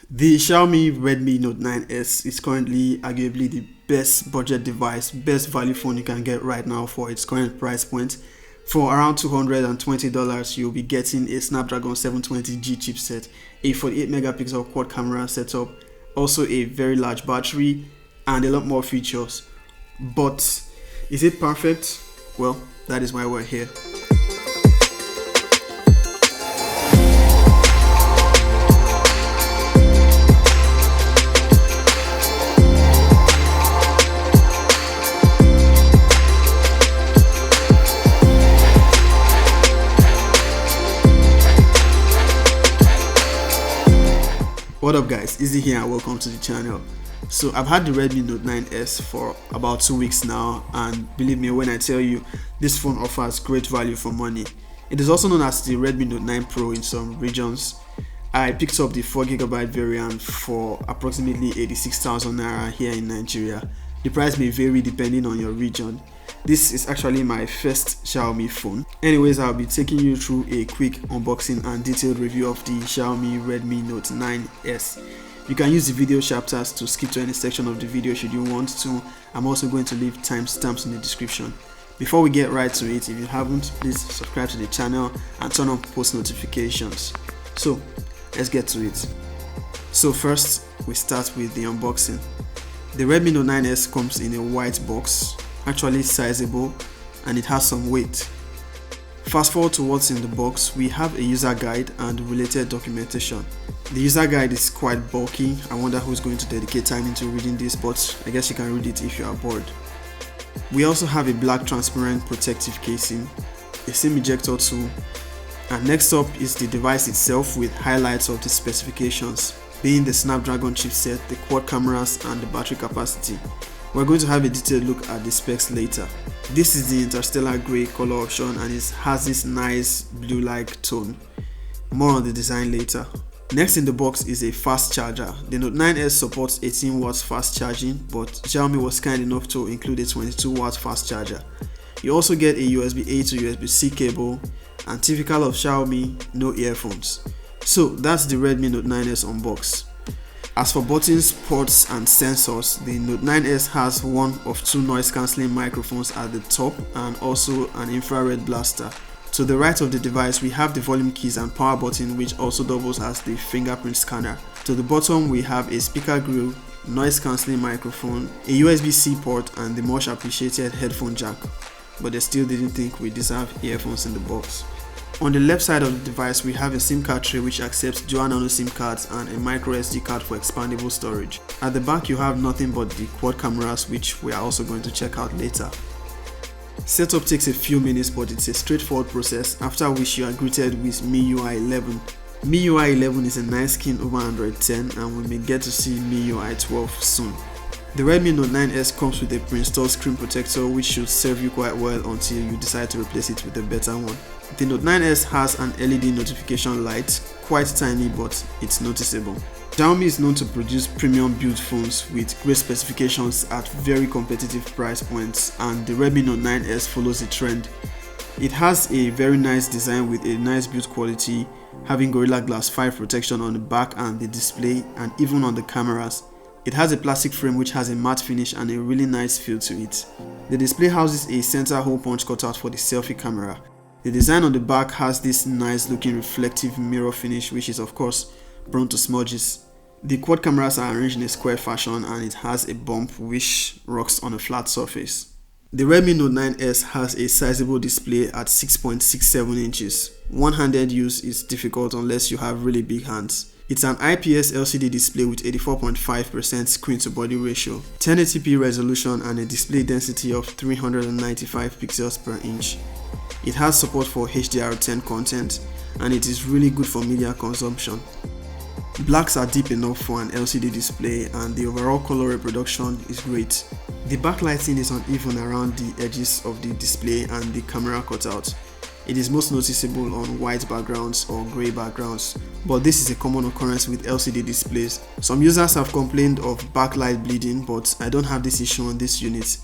The Xiaomi Redmi Note 9S is currently arguably the best budget device, best value phone you can get right now for its current price point. For around $220, you'll be getting a Snapdragon 720G chipset, a 48 megapixel quad camera setup, also a very large battery, and a lot more features. But is it perfect? Well, that is why we're here. What up guys, Easy here and welcome to the channel. So I've had the Redmi Note 9S for about 2 weeks now, and believe me when I tell you, this phone offers great value for money. It is also known as the Redmi Note 9 Pro in some regions. I picked up the 4GB variant for approximately 86,000 naira here in Nigeria. The price may vary depending on your region. This is actually my first Xiaomi phone. Anyways, I'll be taking you through a quick unboxing and detailed review of the Xiaomi Redmi Note 9S. You can use the video chapters to skip to any section of the video should you want to. I'm also going to leave timestamps in the description. Before we get right to it, if you haven't, please subscribe to the channel and turn on post notifications. So let's get to it. So first, we start with the unboxing. The Redmi Note 9S comes in a white box, actually sizable, and it has some weight. Fast forward to what's in the box, we have a user guide and related documentation. The user guide is quite bulky. I wonder who's going to dedicate time into reading this, but I guess you can read it if you are bored. We also have a black transparent protective casing, a SIM ejector tool, and next up is the device itself with highlights of the specifications, being the Snapdragon chipset, the quad cameras, and the battery capacity. We're going to have a detailed look at the specs later. This is the interstellar grey color option and it has this nice blue-like tone. More on the design later. Next in the box is a fast charger. The Note 9S supports 18 watts fast charging, but Xiaomi was kind enough to include a 22 watt fast charger. You also get a USB-A to USB-C cable, and typical of Xiaomi, no earphones. So that's the Redmi Note 9S unboxed. As for buttons, ports and sensors, the Note 9S has one of two noise cancelling microphones at the top and also an infrared blaster. To the right of the device, we have the volume keys and power button, which also doubles as the fingerprint scanner. To the bottom, we have a speaker grill, noise cancelling microphone, a USB-C port, and the much appreciated headphone jack. But they still didn't think we deserve earphones in the box. On the left side of the device, we have a SIM card tray which accepts dual nano SIM cards and a micro SD card for expandable storage. At the back, you have nothing but the quad cameras, which we are also going to check out later. Setup takes a few minutes, but it's a straightforward process, after which you are greeted with MIUI 11. MIUI 11 is a nice skin over Android 10, and we may get to see MIUI 12 soon. The Redmi Note 9S comes with a pre-installed screen protector which should serve you quite well until you decide to replace it with a better one. The Note 9S has an LED notification light, quite tiny but it's noticeable. Xiaomi is known to produce premium build phones with great specifications at very competitive price points, and the Redmi Note 9S follows the trend. It has a very nice design with a nice build quality, having Gorilla Glass 5 protection on the back and the display and even on the cameras. It has a plastic frame which has a matte finish and a really nice feel to it. The display houses a center hole punch cutout for the selfie camera. The design on the back has this nice looking reflective mirror finish which is of course prone to smudges. The quad cameras are arranged in a square fashion and it has a bump which rocks on a flat surface. The Redmi Note 9S has a sizable display at 6.67 inches. One-handed use is difficult unless you have really big hands. It's an IPS LCD display with 84.5% screen to body ratio, 1080p resolution and a display density of 395 pixels per inch. It has support for HDR10 content and it is really good for media consumption. Blacks are deep enough for an LCD display and the overall color reproduction is great. The backlighting is uneven around the edges of the display and the camera cutout. It is most noticeable on white backgrounds or grey backgrounds, but this is a common occurrence with LCD displays. Some users have complained of backlight bleeding, but I don't have this issue on this unit.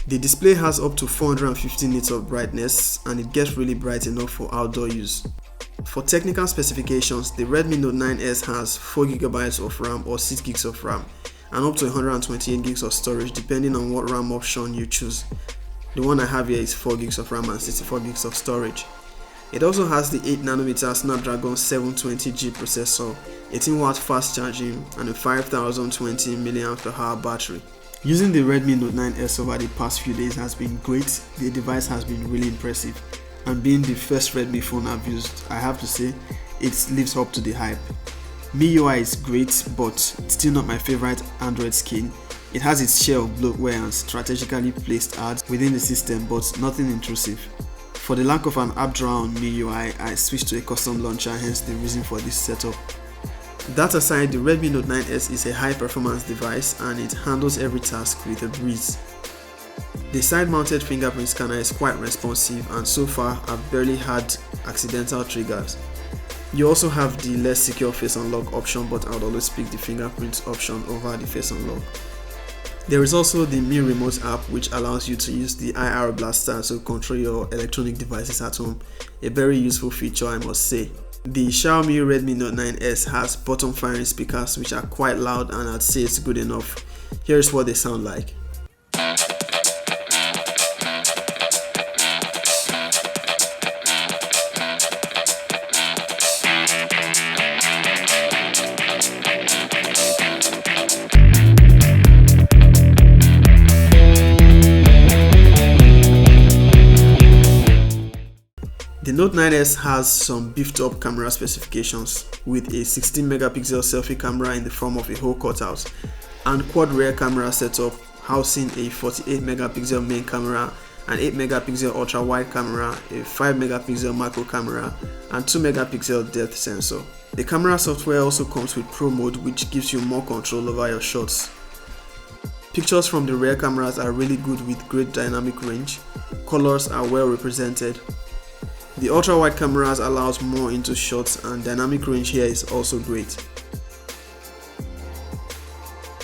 The display has up to 450 nits of brightness and it gets really bright enough for outdoor use. For technical specifications, the Redmi Note 9S has 4GB of RAM or 6GB of RAM and up to 128GB of storage depending on what RAM option you choose. The one I have here is 4GB of RAM and 64GB of storage. It also has the 8nm Snapdragon 720G processor, 18W fast charging and a 5020 mAh battery. Using the Redmi Note 9S over the past few days has been great. The device has been really impressive, and being the first Redmi phone I've used, I have to say it lives up to the hype. MIUI is great, but still not my favorite Android skin. It has its share of bloatware and strategically placed ads within the system, but nothing intrusive. For the lack of an app drawer on MIUI, I switched to a custom launcher, hence the reason for this setup. That aside, the Redmi Note 9S is a high performance device and it handles every task with a breeze. The side-mounted fingerprint scanner is quite responsive, and so far I've barely had accidental triggers. You also have the less secure face unlock option, but I would always pick the fingerprint option over the face unlock. There is also the Mi Remote app, which allows you to use the IR blaster to control your electronic devices at home. A very useful feature, I must say. The Xiaomi Redmi Note 9S has bottom firing speakers which are quite loud, and I'd say it's good enough. Here's what they sound like. The Note 9S has some beefed up camera specifications with a 16MP selfie camera in the form of a hole cutout and quad rear camera setup housing a 48MP main camera, an 8MP ultra wide camera, a 5MP macro camera and 2MP depth sensor. The camera software also comes with Pro mode, which gives you more control over your shots. Pictures from the rear cameras are really good with great dynamic range. Colors are well represented. The ultra wide cameras allows more into shots, and dynamic range here is also great.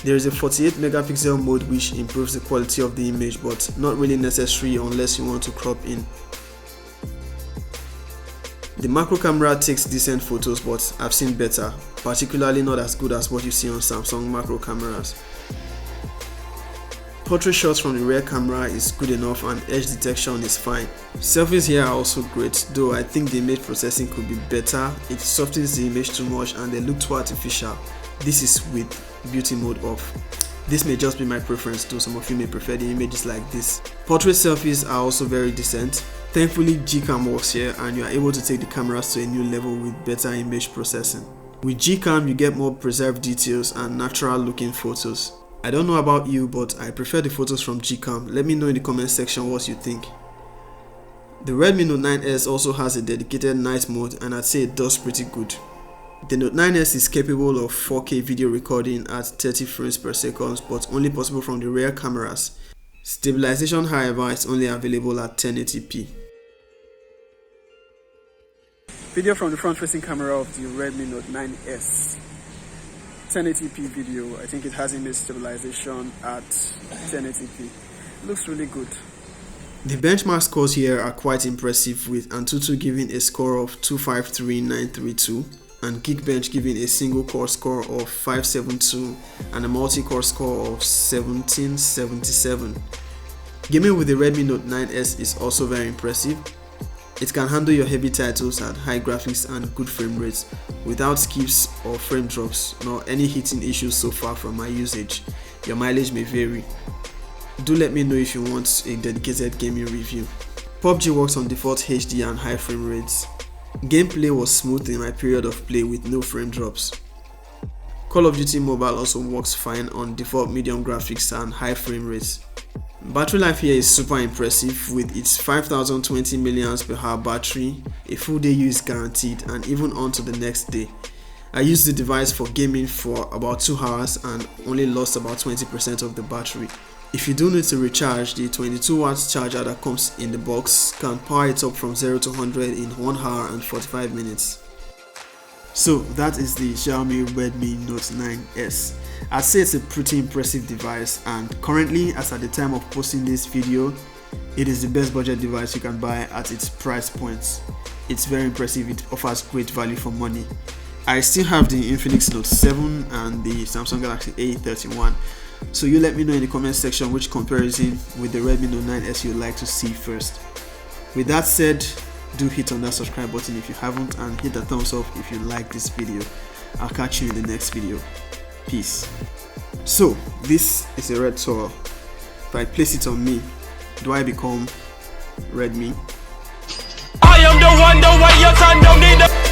There is a 48MP mode which improves the quality of the image, but not really necessary unless you want to crop in. The macro camera takes decent photos, but I've seen better, particularly not as good as what you see on Samsung macro cameras. Portrait shots from the rear camera is good enough and edge detection is fine. Selfies here are also great, though I think the image processing could be better. It softens the image too much and they look too artificial. This is with beauty mode off. This may just be my preference, though some of you may prefer the images like this. Portrait selfies are also very decent. Thankfully GCAM works here and you are able to take the cameras to a new level with better image processing. With GCAM you get more preserved details and natural looking photos. I don't know about you, but I prefer the photos from GCAM. Let me know in the comment section what you think. The Redmi Note 9S also has a dedicated night mode and I'd say it does pretty good. The Note 9S is capable of 4K video recording at 30 frames per second, but only possible from the rear cameras. Stabilization, however, is only available at 1080p. Video from the front-facing camera of the Redmi Note 9S. 1080p video. I think it has image stabilization at 1080p. Looks really good. The benchmark scores here are quite impressive, with Antutu giving a score of 253932 and Geekbench giving a single core score of 572 and a multi-core score of 1777. Gaming with the Redmi Note 9S is also very impressive. It can handle your heavy titles at high graphics and good frame rates without skips or frame drops, nor any heating issues so far from my usage. Your mileage may vary. Do let me know if you want a dedicated gaming review. PUBG works on default HD and high frame rates. Gameplay was smooth in my period of play with no frame drops. Call of Duty Mobile also works fine on default medium graphics and high frame rates. Battery life here is super impressive with its 5020 mAh battery. A full day use guaranteed and even on to the next day. I used the device for gaming for about 2 hours and only lost about 20% of the battery. If you do need to recharge, the 22W charger that comes in the box can power it up from 0 to 100 in 1 hour and 45 minutes. So that is the Xiaomi Redmi Note 9S. I'd say it's a pretty impressive device, and currently, as at the time of posting this video, it is the best budget device you can buy at its price points. It's very impressive. It offers great value for money. I still have the Infinix Note 7 and the Samsung Galaxy A31. So you let me know in the comment section which comparison with the Redmi Note 9S you'd like to see first. With that said, do hit on that subscribe button if you haven't, and hit the thumbs up if you like this video. I'll catch you in the next video. Peace. So this is a red tour. If I place it on me, do I become Redmi? I am the one, the way your son don't need a